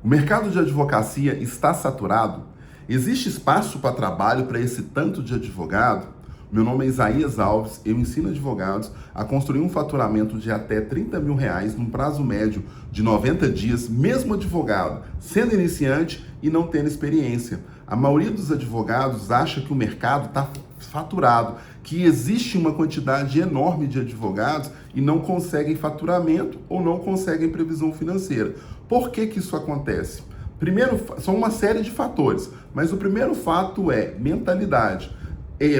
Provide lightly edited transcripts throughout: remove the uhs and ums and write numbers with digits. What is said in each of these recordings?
O mercado de advocacia está saturado? Existe espaço para trabalho para esse tanto de advogado? Meu nome é Isaías Alves, eu ensino advogados a construir um faturamento de até R$30 mil num prazo médio de 90 dias, mesmo advogado, sendo iniciante e não tendo experiência. A maioria dos advogados acha que o mercado está faturado, que existe uma quantidade enorme de advogados e não conseguem faturamento ou não conseguem previsão financeira. Por que isso acontece? Primeiro, são uma série de fatores, mas o primeiro fato é mentalidade.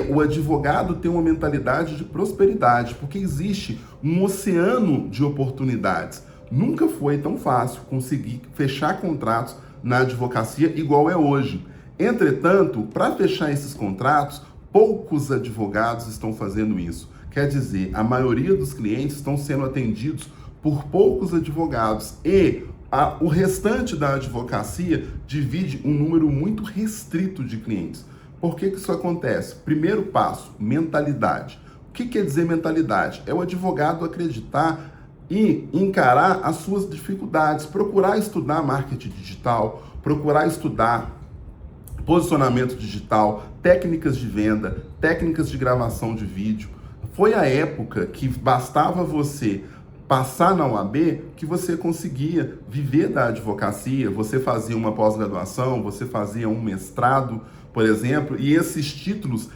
O advogado tem uma mentalidade de prosperidade, porque existe um oceano de oportunidades. Nunca foi tão fácil conseguir fechar contratos na advocacia igual é hoje. Entretanto, para fechar esses contratos, poucos advogados estão fazendo isso. Quer dizer, a maioria dos clientes estão sendo atendidos por poucos advogados e o restante da advocacia divide um número muito restrito de clientes. Por que isso acontece? Primeiro passo, mentalidade. O que quer dizer mentalidade? É o advogado acreditar e encarar as suas dificuldades, procurar estudar marketing digital, procurar estudar posicionamento digital, técnicas de venda, técnicas de gravação de vídeo. Foi a época que bastava você passar na UAB que você conseguia viver da advocacia, você fazia uma pós-graduação, você fazia um mestrado, por exemplo, e esses títulos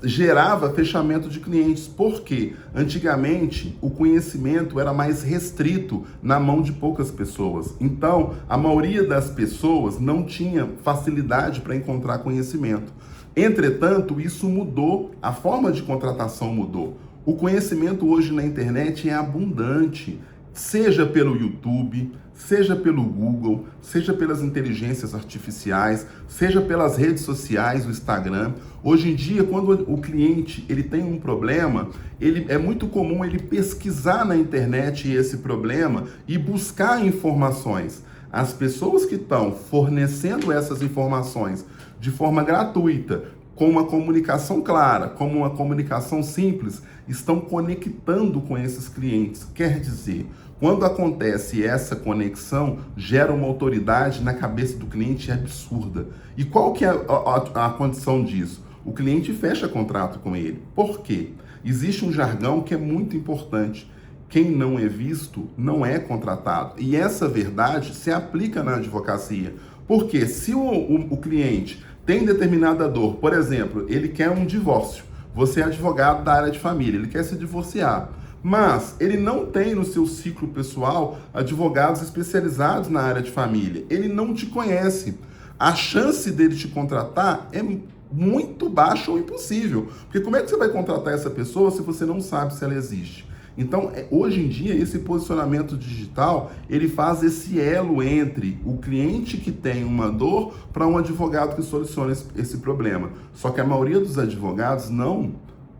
gerava fechamento de clientes. Por quê? Antigamente, o conhecimento era mais restrito na mão de poucas pessoas. Então, a maioria das pessoas não tinha facilidade para encontrar conhecimento. Entretanto, isso mudou, a forma de contratação mudou. O conhecimento hoje na internet é abundante, seja pelo YouTube, seja pelo Google, seja pelas inteligências artificiais, seja pelas redes sociais, o Instagram. Hoje em dia, quando o cliente ele tem um problema, é muito comum ele pesquisar na internet esse problema e buscar informações. As pessoas que estão fornecendo essas informações de forma gratuita, com uma comunicação clara, com uma comunicação simples, estão conectando com esses clientes. Quer dizer, quando acontece essa conexão, gera uma autoridade na cabeça do cliente absurda. E qual que é a condição disso? O cliente fecha contrato com ele. Por quê? Existe um jargão que é muito importante. Quem não é visto não é contratado. E essa verdade se aplica na advocacia. Porque se o cliente tem determinada dor, por exemplo, ele quer um divórcio, você é advogado da área de família, ele quer se divorciar, mas ele não tem no seu ciclo pessoal advogados especializados na área de família, ele não te conhece, a chance dele te contratar é muito baixa ou impossível, porque como é que você vai contratar essa pessoa se você não sabe se ela existe? Então, hoje em dia, esse posicionamento digital, ele faz esse elo entre o cliente que tem uma dor para um advogado que soluciona esse problema. Só que a maioria dos advogados não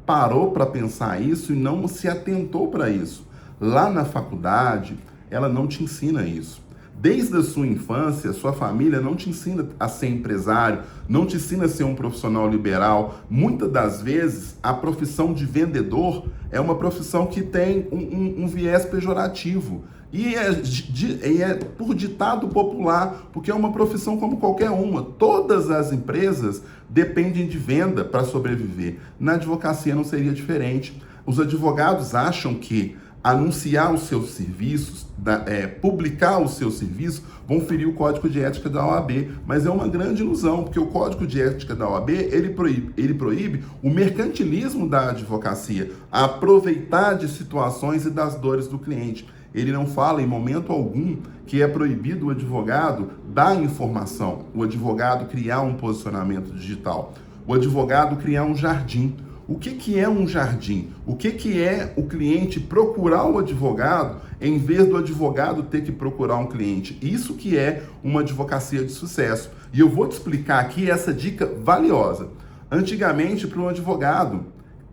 parou para pensar isso e não se atentou para isso. Lá na faculdade, ela não te ensina isso. Desde a sua infância, sua família não te ensina a ser empresário, não te ensina a ser um profissional liberal. Muitas das vezes, a profissão de vendedor é uma profissão que tem um viés pejorativo. E é por ditado popular, porque é uma profissão como qualquer uma. Todas as empresas dependem de venda para sobreviver. Na advocacia não seria diferente. Os advogados acham que anunciar os seus serviços, publicar os seus serviços, vão ferir o Código de Ética da OAB, mas é uma grande ilusão, porque o Código de Ética da OAB, ele proíbe o mercantilismo da advocacia, a aproveitar de situações e das dores do cliente. Ele não fala em momento algum que é proibido o advogado dar informação, o advogado criar um posicionamento digital, o advogado criar um jardim. O que é um jardim? O que é o cliente procurar o advogado em vez do advogado ter que procurar um cliente? Isso que é uma advocacia de sucesso. E eu vou te explicar aqui essa dica valiosa. Antigamente, para um advogado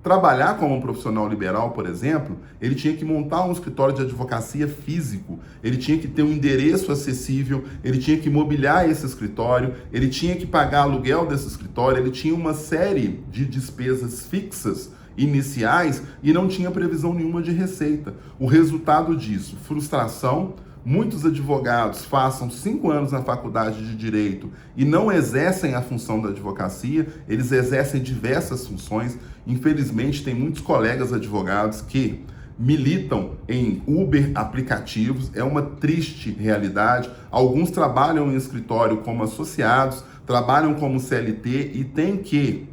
trabalhar como um profissional liberal, por exemplo, ele tinha que montar um escritório de advocacia físico, ele tinha que ter um endereço acessível, ele tinha que mobiliar esse escritório, ele tinha que pagar aluguel desse escritório, ele tinha uma série de despesas fixas iniciais e não tinha previsão nenhuma de receita. O resultado disso, frustração, muitos advogados façam 5 anos na faculdade de Direito e não exercem a função da advocacia, eles exercem diversas funções. Infelizmente, tem muitos colegas advogados que militam em Uber aplicativos, é uma triste realidade. Alguns trabalham em escritório como associados, trabalham como CLT e têm que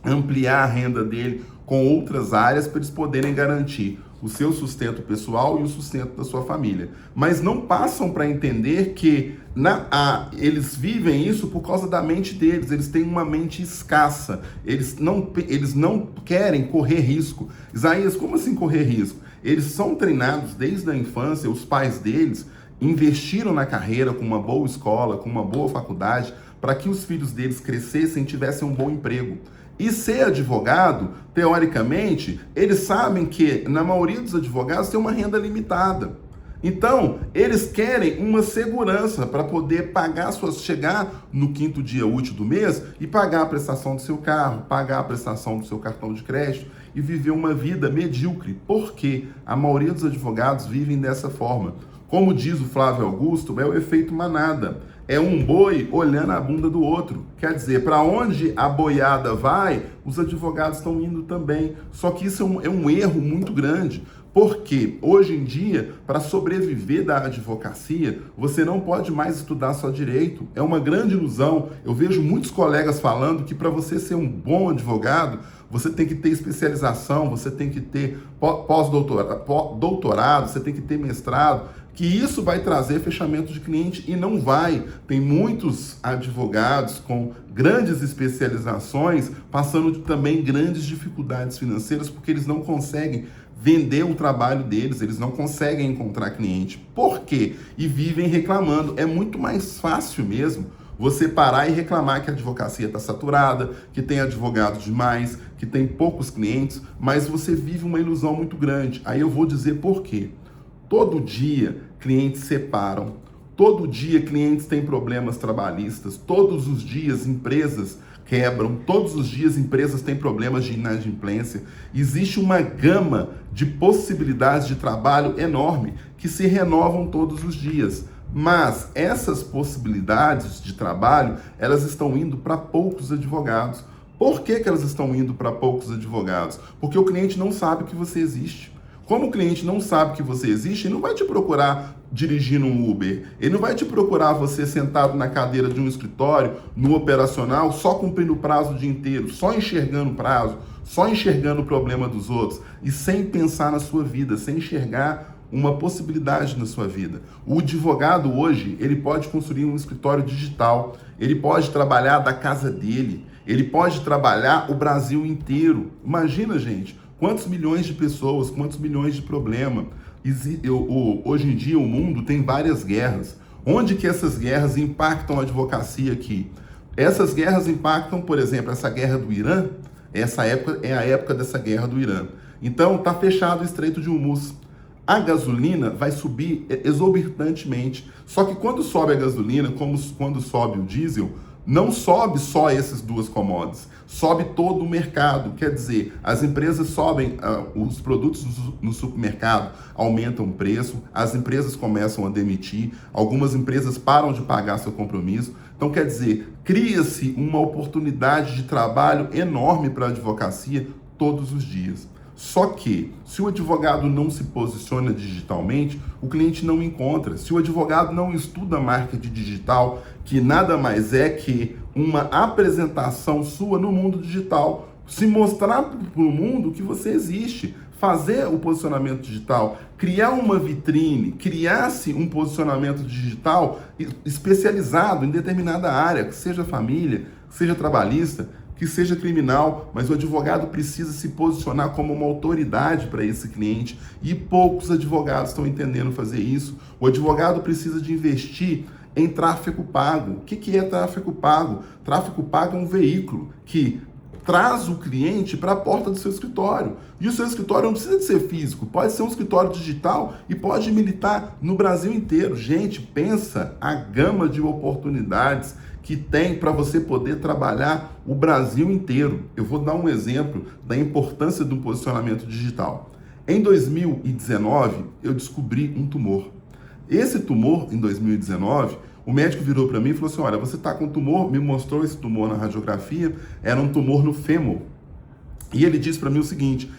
ampliar a renda dele com outras áreas para eles poderem garantir o seu sustento pessoal e o sustento da sua família. Mas não passam para entender que eles vivem isso por causa da mente deles, eles têm uma mente escassa, eles não querem correr risco. Isaías, como assim correr risco? Eles são treinados desde a infância, os pais deles investiram na carreira com uma boa escola, com uma boa faculdade, para que os filhos deles crescessem e tivessem um bom emprego. E ser advogado, teoricamente, eles sabem que, na maioria dos advogados, tem uma renda limitada. Então, eles querem uma segurança para poder chegar no 5º dia útil do mês e pagar a prestação do seu carro, pagar a prestação do seu cartão de crédito e viver uma vida medíocre. Porque a maioria dos advogados vivem dessa forma. Como diz o Flávio Augusto, é o efeito manada. É um boi olhando a bunda do outro. Quer dizer, para onde a boiada vai, os advogados estão indo também. Só que isso é um erro muito grande. Porque hoje em dia, para sobreviver da advocacia, você não pode mais estudar só direito. É uma grande ilusão. Eu vejo muitos colegas falando que para você ser um bom advogado, você tem que ter especialização, você tem que ter pós-doutorado, você tem que ter mestrado, que isso vai trazer fechamento de cliente e não vai. Tem muitos advogados com grandes especializações passando também grandes dificuldades financeiras porque eles não conseguem vender o trabalho deles, eles não conseguem encontrar cliente. Por quê? E vivem reclamando. É muito mais fácil mesmo você parar e reclamar que a advocacia está saturada, que tem advogado demais, que tem poucos clientes, mas você vive uma ilusão muito grande. Aí eu vou dizer por quê. Todo dia clientes separam, todo dia clientes têm problemas trabalhistas, todos os dias empresas quebram, todos os dias empresas têm problemas de inadimplência. Existe uma gama de possibilidades de trabalho enorme que se renovam todos os dias. Mas essas possibilidades de trabalho, elas estão indo para poucos advogados. Por que elas estão indo para poucos advogados? Porque o cliente não sabe que você existe. Como o cliente não sabe que você existe, ele não vai te procurar dirigindo um Uber. Ele não vai te procurar você sentado na cadeira de um escritório, no operacional, só cumprindo o prazo o dia inteiro, só enxergando o prazo, só enxergando o problema dos outros e sem pensar na sua vida, sem enxergar uma possibilidade na sua vida. O advogado hoje, ele pode construir um escritório digital, ele pode trabalhar da casa dele, ele pode trabalhar o Brasil inteiro. Imagina, gente, quantos milhões de pessoas, quantos milhões de problemas. Hoje em dia o mundo tem várias guerras. Onde que essas guerras impactam a advocacia aqui? Essas guerras impactam, por exemplo, essa guerra do Irã. Essa época é a época dessa guerra do Irã. Então está fechado o Estreito de Hormuz. A gasolina vai subir exorbitantemente. Só que quando sobe a gasolina, como quando sobe o diesel, não sobe só essas duas commodities, sobe todo o mercado. Quer dizer, as empresas sobem, os produtos no supermercado aumentam o preço, as empresas começam a demitir, algumas empresas param de pagar seu compromisso. Então, quer dizer, cria-se uma oportunidade de trabalho enorme para a advocacia todos os dias. Só que, se o advogado não se posiciona digitalmente, o cliente não encontra. Se o advogado não estuda marketing digital, que nada mais é que uma apresentação sua no mundo digital, se mostrar para o mundo que você existe, fazer o posicionamento digital, criar uma vitrine, criar-se um posicionamento digital especializado em determinada área, que seja família, que seja trabalhista, que seja criminal, mas o advogado precisa se posicionar como uma autoridade para esse cliente e poucos advogados estão entendendo fazer isso. O advogado precisa de investir em tráfego pago. O que é tráfego pago? Tráfego pago é um veículo que traz o cliente para a porta do seu escritório. E o seu escritório não precisa de ser físico, pode ser um escritório digital e pode militar no Brasil inteiro. Gente, pensa a gama de oportunidades que tem para você poder trabalhar o Brasil inteiro. Eu vou dar um exemplo da importância do posicionamento digital. Em 2019, eu descobri um tumor. Esse tumor, em 2019, o médico virou para mim e falou assim, olha, você está com tumor, me mostrou esse tumor na radiografia, era um tumor no fêmur. E ele disse para mim o seguinte,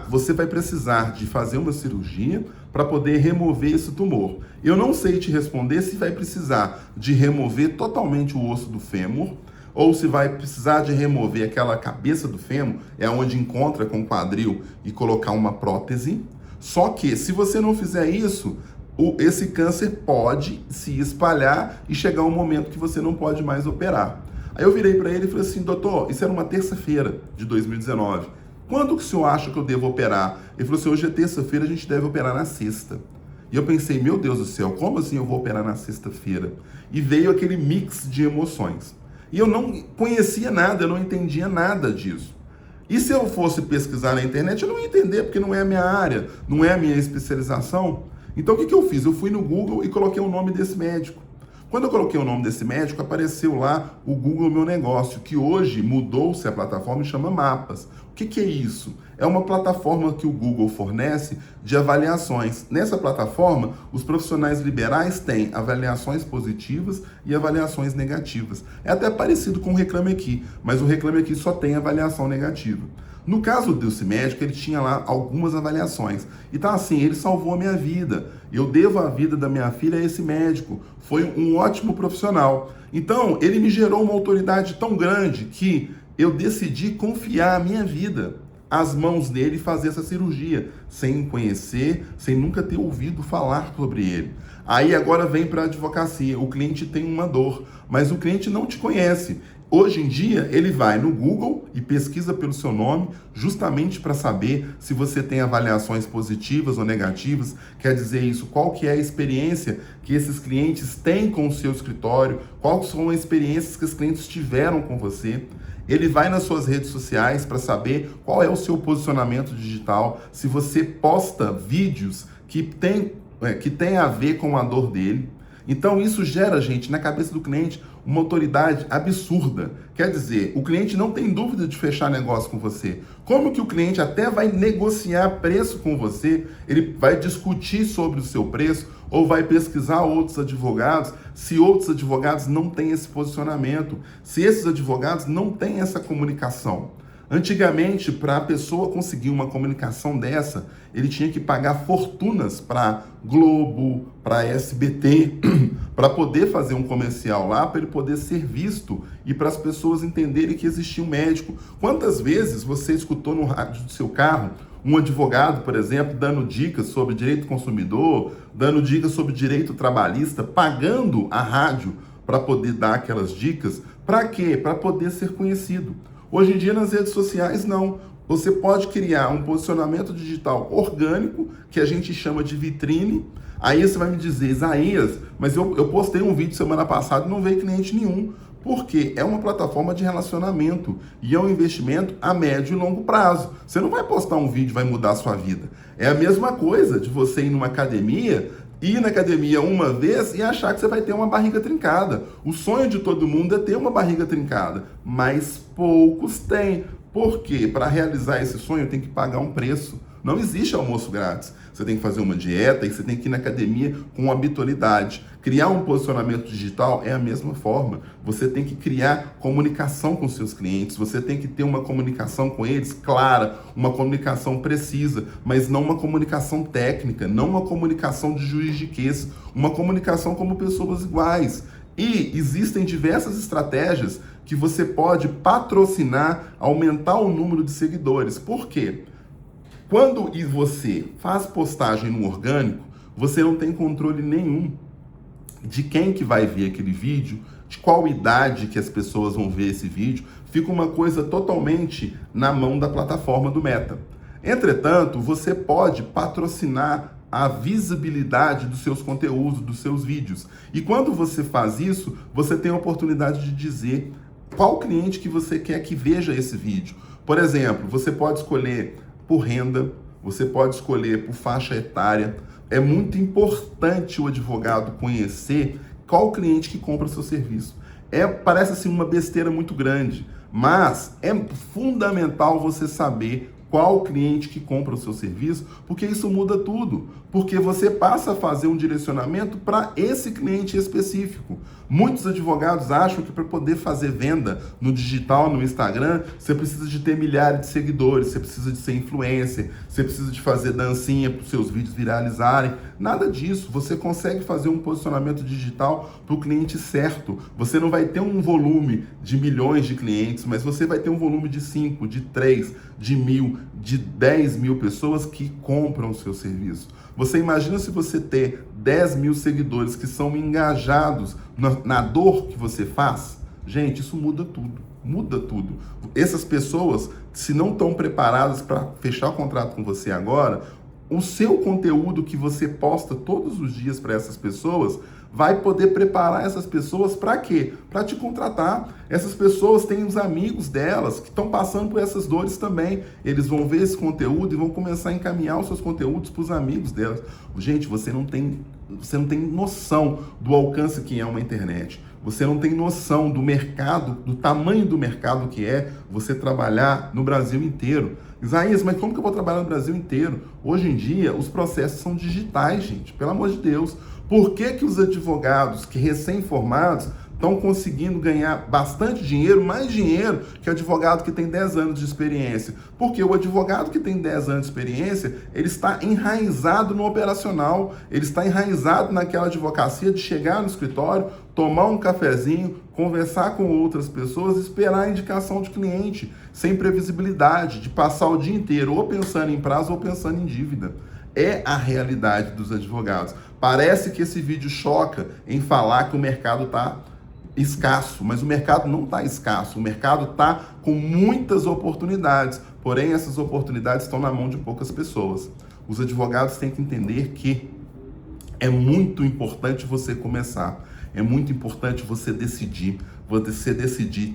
você vai precisar de fazer uma cirurgia para poder remover esse tumor. Eu não sei te responder se vai precisar de remover totalmente o osso do fêmur, ou se vai precisar de remover aquela cabeça do fêmur, é onde encontra com o quadril, e colocar uma prótese. Só que, se você não fizer isso, esse câncer pode se espalhar e chegar um momento que você não pode mais operar. Aí eu virei para ele e falei assim, doutor, isso era uma terça-feira de 2019. Quando que o senhor acha que eu devo operar? Ele falou assim, hoje é terça-feira, a gente deve operar na sexta. E eu pensei, meu Deus do céu, como assim eu vou operar na sexta-feira? E veio aquele mix de emoções. E eu não conhecia nada, eu não entendia nada disso. E se eu fosse pesquisar na internet, eu não ia entender, porque não é a minha área, não é a minha especialização. Então o que eu fiz? Eu fui no Google e coloquei o nome desse médico. Quando eu coloquei o nome desse médico, apareceu lá o Google Meu Negócio, que hoje mudou-se a plataforma e chama Mapas. O que é isso? É uma plataforma que o Google fornece de avaliações. Nessa plataforma, os profissionais liberais têm avaliações positivas e avaliações negativas. É até parecido com o Reclame Aqui, mas o Reclame Aqui só tem avaliação negativa. No caso desse médico, ele tinha lá algumas avaliações. Então, assim, ele salvou a minha vida. Eu devo a vida da minha filha a esse médico. Foi um ótimo profissional. Então, ele me gerou uma autoridade tão grande que eu decidi confiar a minha vida às mãos dele e fazer essa cirurgia, sem conhecer, sem nunca ter ouvido falar sobre ele. Aí agora vem para a advocacia. O cliente tem uma dor, mas o cliente não te conhece. Hoje em dia, ele vai no Google e pesquisa pelo seu nome, justamente para saber se você tem avaliações positivas ou negativas. Quer dizer isso, qual que é a experiência que esses clientes têm com o seu escritório, quais são as experiências que os clientes tiveram com você. Ele vai nas suas redes sociais para saber qual é o seu posicionamento digital, se você posta vídeos que tem a ver com a dor dele. Então isso gera, gente, na cabeça do cliente uma autoridade absurda. Quer dizer, o cliente não tem dúvida de fechar negócio com você. Como que o cliente até vai negociar preço com você, ele vai discutir sobre o seu preço ou vai pesquisar outros advogados, se outros advogados não têm esse posicionamento, se esses advogados não têm essa comunicação. Antigamente, para a pessoa conseguir uma comunicação dessa, ele tinha que pagar fortunas para Globo, para SBT, para poder fazer um comercial lá, para ele poder ser visto e para as pessoas entenderem que existia um médico. Quantas vezes você escutou no rádio do seu carro um advogado, por exemplo, dando dicas sobre direito do consumidor, dando dicas sobre direito trabalhista, pagando a rádio para poder dar aquelas dicas? Para quê? Para poder ser conhecido. Hoje em dia, nas redes sociais, não. Você pode criar um posicionamento digital orgânico, que a gente chama de vitrine. Aí você vai me dizer, Isaías, mas eu postei um vídeo semana passada e não veio cliente nenhum. Por quê? É uma plataforma de relacionamento e é um investimento a médio e longo prazo. Você não vai postar um vídeo e vai mudar a sua vida. É a mesma coisa de você ir numa academia, ir na academia uma vez e achar que você vai ter uma barriga trincada. O sonho de todo mundo é ter uma barriga trincada, mas poucos têm. Por quê? Para realizar esse sonho tem que pagar um preço. Não existe almoço grátis. Você tem que fazer uma dieta e você tem que ir na academia com habitualidade. Criar um posicionamento digital é a mesma forma. Você tem que criar comunicação com seus clientes, você tem que ter uma comunicação com eles clara, uma comunicação precisa, mas não uma comunicação técnica, não uma comunicação de juridiquês, uma comunicação como pessoas iguais. E existem diversas estratégias que você pode patrocinar, aumentar o número de seguidores. Por quê? Quando você faz postagem no orgânico, você não tem controle nenhum de quem que vai ver aquele vídeo, de qual idade que as pessoas vão ver esse vídeo. Fica uma coisa totalmente na mão da plataforma do Meta. Entretanto, você pode patrocinar a visibilidade dos seus conteúdos, dos seus vídeos. E quando você faz isso, você tem a oportunidade de dizer qual cliente que você quer que veja esse vídeo. Por exemplo, você pode escolher por renda, você pode escolher por faixa etária. É muito importante o advogado conhecer qual cliente que compra seu serviço. Parece assim uma besteira muito grande, mas é fundamental você saber qual cliente que compra o seu serviço, porque isso muda tudo. Porque você passa a fazer um direcionamento para esse cliente específico. Muitos advogados acham que para poder fazer venda no digital, no Instagram, você precisa de ter milhares de seguidores, você precisa de ser influencer, você precisa de fazer dancinha para os seus vídeos viralizarem. Nada disso. Você consegue fazer um posicionamento digital para o cliente certo. Você não vai ter um volume de milhões de clientes, mas você vai ter um volume de 5, de 3, de 1.000, de 10 mil pessoas que compram o seu serviço. Você imagina se você ter 10 mil seguidores que são engajados na dor que você faz? Gente, isso muda tudo. Muda tudo. Essas pessoas, se não estão preparadas para fechar o contrato com você agora, o seu conteúdo que você posta todos os dias para essas pessoas vai poder preparar essas pessoas para quê? Para te contratar. Essas pessoas têm os amigos delas que estão passando por essas dores também. Eles vão ver esse conteúdo e vão começar a encaminhar os seus conteúdos para os amigos delas. Gente, você não tem noção do alcance que é uma internet. Você não tem noção do mercado, do tamanho do mercado que é você trabalhar no Brasil inteiro. Isaías, mas como que eu vou trabalhar no Brasil inteiro? Hoje em dia, os processos são digitais, gente. Pelo amor de Deus. Por que que os advogados que recém-formados estão conseguindo ganhar bastante dinheiro, mais dinheiro que o advogado que tem 10 anos de experiência? Porque o advogado que tem 10 anos de experiência, ele está enraizado no operacional, ele está enraizado naquela advocacia de chegar no escritório, tomar um cafezinho, conversar com outras pessoas, esperar a indicação de cliente, sem previsibilidade, de passar o dia inteiro ou pensando em prazo ou pensando em dívida. É a realidade dos advogados. Parece que esse vídeo choca em falar que o mercado está escasso, mas o mercado não está escasso, o mercado está com muitas oportunidades, porém essas oportunidades estão na mão de poucas pessoas. Os advogados têm que entender que é muito importante você começar, é muito importante você decidir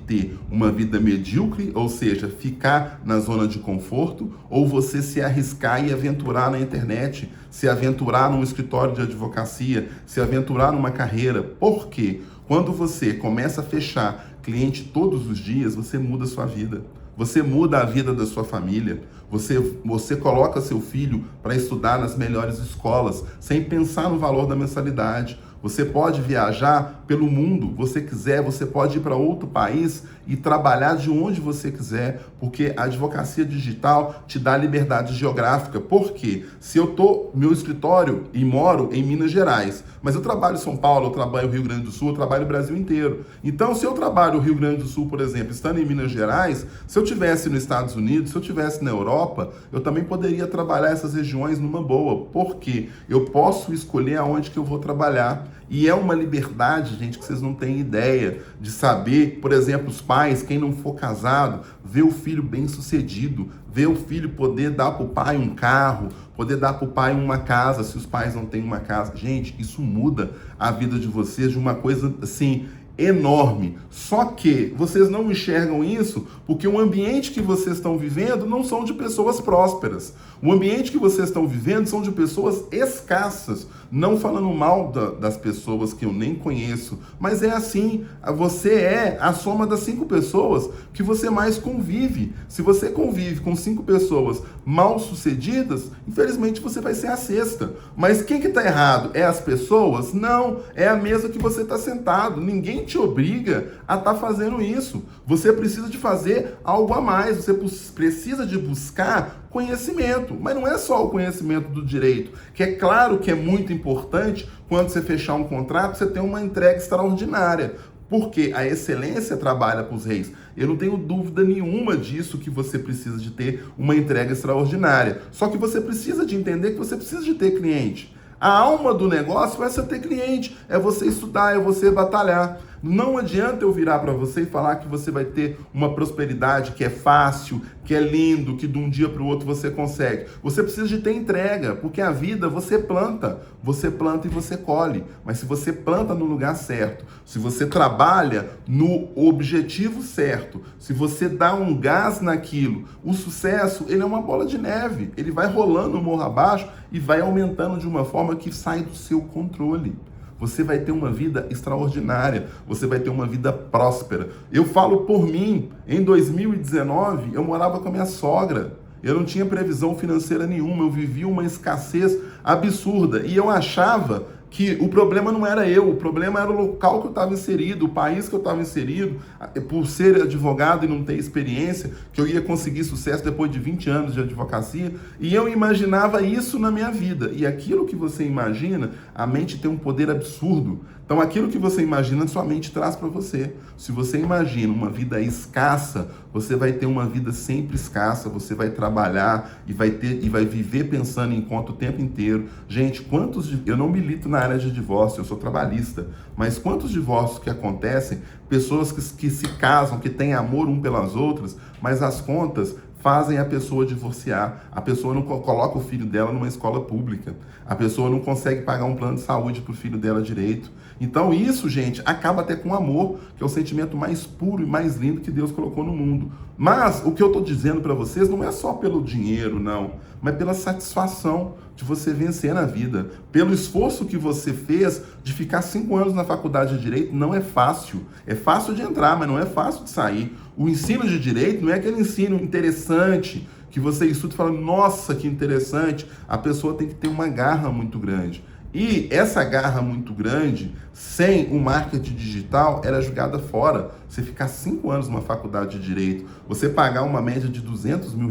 ter uma vida medíocre, ou seja, ficar na zona de conforto, ou você se arriscar e aventurar na internet, se aventurar num escritório de advocacia, se aventurar numa carreira. Por quê? Quando você começa a fechar cliente todos os dias, você muda a sua vida. Você muda a vida da sua família. Você coloca seu filho para estudar nas melhores escolas, sem pensar no valor da mensalidade. Você pode viajar pelo mundo, você quiser, você pode ir para outro país e trabalhar de onde você quiser, porque a advocacia digital te dá liberdade geográfica. Por quê? Se eu meu escritório e moro em Minas Gerais, mas eu trabalho em São Paulo, eu trabalho no Rio Grande do Sul, eu trabalho no Brasil inteiro. Então, se eu trabalho no Rio Grande do Sul, por exemplo, estando em Minas Gerais, se eu estivesse nos Estados Unidos, se eu estivesse na Europa, eu também poderia trabalhar essas regiões numa boa. Por quê? Eu posso escolher aonde que eu vou trabalhar. E é uma liberdade, gente, que vocês não têm ideia de saber, por exemplo, os pais, quem não for casado, ver o filho bem-sucedido, ver o filho poder dar para o pai um carro, poder dar para o pai uma casa, se os pais não têm uma casa. Gente, isso muda a vida de vocês de uma coisa, assim, enorme. Só que vocês não enxergam isso porque o ambiente que vocês estão vivendo não são de pessoas prósperas. O ambiente que vocês estão vivendo são de pessoas escassas. Não falando mal das pessoas que eu nem conheço, mas é assim. Você é a soma das 5 pessoas que você mais convive. Se você convive com 5 pessoas mal sucedidas, infelizmente você vai ser a sexta. Mas quem que está errado? É as pessoas? Não, é a mesa que você está sentado. Ninguém te obriga a estar fazendo isso. Você precisa de fazer algo a mais. Você precisa de buscar conhecimento, mas não é só o conhecimento do direito, que é claro que é muito importante quando você fechar um contrato, você ter uma entrega extraordinária, porque a excelência trabalha para os reis. Eu não tenho dúvida nenhuma disso, que você precisa de ter uma entrega extraordinária, só que você precisa de entender que você precisa de ter cliente. A alma do negócio é você ter cliente, é você estudar, é você batalhar. Não adianta eu virar para você e falar que você vai ter uma prosperidade que é fácil, que é lindo, que de um dia para o outro você consegue. Você precisa de ter entrega, porque a vida você planta e você colhe. Mas se você planta no lugar certo, se você trabalha no objetivo certo, se você dá um gás naquilo, o sucesso, ele é uma bola de neve. Ele vai rolando o morro abaixo e vai aumentando de uma forma que sai do seu controle. Você vai ter uma vida extraordinária, você vai ter uma vida próspera. Eu falo por mim, em 2019, eu morava com a minha sogra. Eu não tinha previsão financeira nenhuma, eu vivia uma escassez absurda. E eu achava que o problema não era eu, o problema era o local que eu estava inserido, o país que eu estava inserido, por ser advogado e não ter experiência, que eu ia conseguir sucesso depois de 20 anos de advocacia, e eu imaginava isso na minha vida. E aquilo que você imagina, a mente tem um poder absurdo. Então aquilo que você imagina, sua mente traz para você. Se você imagina uma vida escassa, você vai ter uma vida sempre escassa, você vai trabalhar e vai viver pensando em conta o tempo inteiro. Gente, eu não milito na área de divórcio, eu sou trabalhista, mas quantos divórcios que acontecem, pessoas que se casam, que têm amor um pelas outras, mas as contas fazem a pessoa divorciar, a pessoa não coloca o filho dela numa escola pública, a pessoa não consegue pagar um plano de saúde para o filho dela direito. Então isso, gente, acaba até com o amor, que é o sentimento mais puro e mais lindo que Deus colocou no mundo. Mas o que eu estou dizendo para vocês não é só pelo dinheiro, não, mas pela satisfação de você vencer na vida, pelo esforço que você fez de ficar 5 anos na faculdade de Direito. Não é fácil. É fácil de entrar, mas não é fácil de sair. O ensino de Direito não é aquele ensino interessante que você estuda e fala, nossa, que interessante. A pessoa tem que ter uma garra muito grande. E essa garra muito grande, sem o marketing digital, era jogada fora. Você ficar 5 anos numa faculdade de Direito, você pagar uma média de R$200 mil,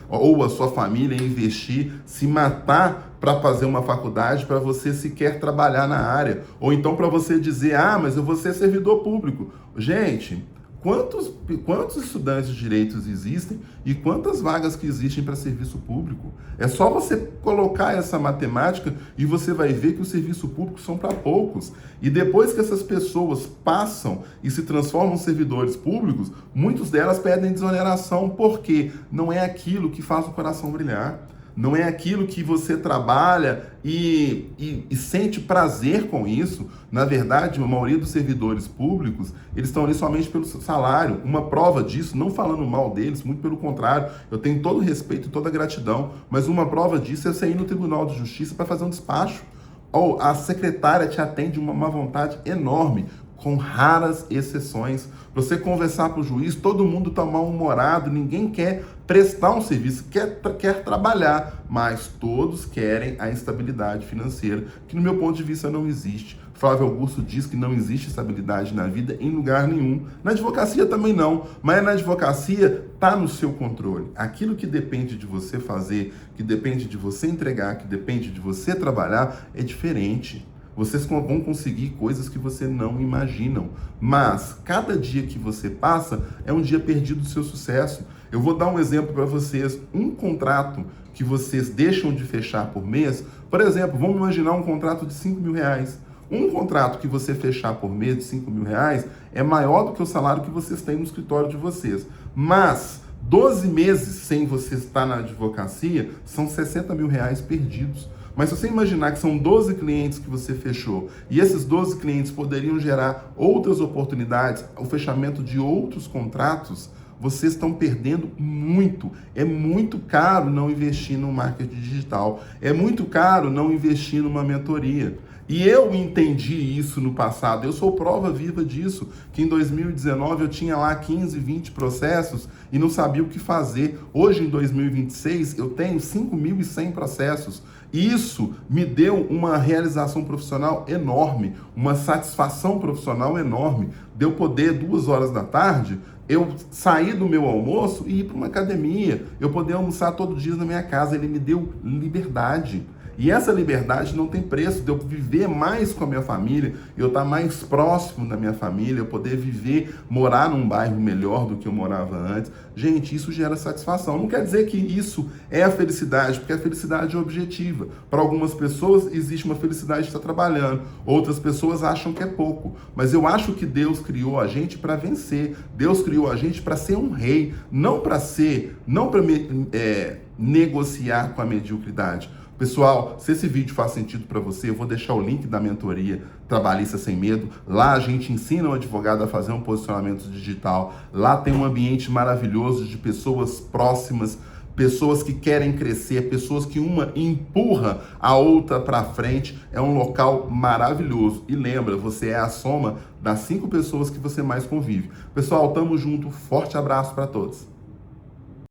ou a sua família investir, se matar para fazer uma faculdade, para você sequer trabalhar na área. Ou então para você dizer, mas eu vou ser servidor público. Gente, quantos estudantes de direitos existem e quantas vagas que existem para serviço público? É só você colocar essa matemática e você vai ver que o serviço público são para poucos. E depois que essas pessoas passam e se transformam em servidores públicos, muitas delas pedem desoneração, porque não é aquilo que faz o coração brilhar. Não é aquilo que você trabalha e sente prazer com isso. Na verdade, a maioria dos servidores públicos, eles estão ali somente pelo salário. Uma prova disso, não falando mal deles, muito pelo contrário, eu tenho todo o respeito e toda a gratidão, mas uma prova disso é você ir no Tribunal de Justiça para fazer um despacho. Ou a secretária te atende uma má vontade enorme, com raras exceções. Você conversar com o juiz, todo mundo está mal-humorado, ninguém quer prestar um serviço, quer trabalhar, mas todos querem a estabilidade financeira, que no meu ponto de vista não existe. Flávio Augusto diz que não existe estabilidade na vida em lugar nenhum. Na advocacia também não, mas na advocacia está no seu controle. Aquilo que depende de você fazer, que depende de você entregar, que depende de você trabalhar, é diferente. Vocês vão conseguir coisas que você não imaginam. Mas cada dia que você passa é um dia perdido do seu sucesso. Eu vou dar um exemplo para vocês. Um contrato que vocês deixam de fechar por mês, por exemplo, vamos imaginar um contrato de R$5 mil. Um contrato que você fechar por mês de R$5 mil é maior do que o salário que vocês têm no escritório de vocês. Mas 12 meses sem você estar na advocacia são R$60 mil perdidos. Mas se você imaginar que são 12 clientes que você fechou e esses 12 clientes poderiam gerar outras oportunidades, o fechamento de outros contratos, vocês estão perdendo muito. É muito caro não investir no marketing digital. É muito caro não investir numa mentoria. E eu entendi isso no passado, eu sou prova viva disso, que em 2019 eu tinha lá 15, 20 processos e não sabia o que fazer. Hoje, em 2026, eu tenho 5.100 processos. Isso me deu uma realização profissional enorme, uma satisfação profissional enorme. De eu poder, 2 horas da tarde, eu sair do meu almoço e ir para uma academia, eu poder almoçar todo dia na minha casa. Ele me deu liberdade. E essa liberdade não tem preço, de eu viver mais com a minha família, eu estar mais próximo da minha família, eu poder viver, morar num bairro melhor do que eu morava antes. Gente, isso gera satisfação. Não quer dizer que isso é a felicidade, porque a felicidade é objetiva. Para algumas pessoas existe uma felicidade de estar trabalhando, outras pessoas acham que é pouco. Mas eu acho que Deus criou a gente para vencer. Deus criou a gente para ser um rei, não para negociar com a mediocridade. Pessoal, se esse vídeo faz sentido para você, eu vou deixar o link da mentoria Trabalhista Sem Medo. Lá a gente ensina o advogado a fazer um posicionamento digital. Lá tem um ambiente maravilhoso de pessoas próximas, pessoas que querem crescer, pessoas que uma empurra a outra para frente. É um local maravilhoso. E lembra, você é a soma das 5 pessoas que você mais convive. Pessoal, tamo junto. Forte abraço para todos.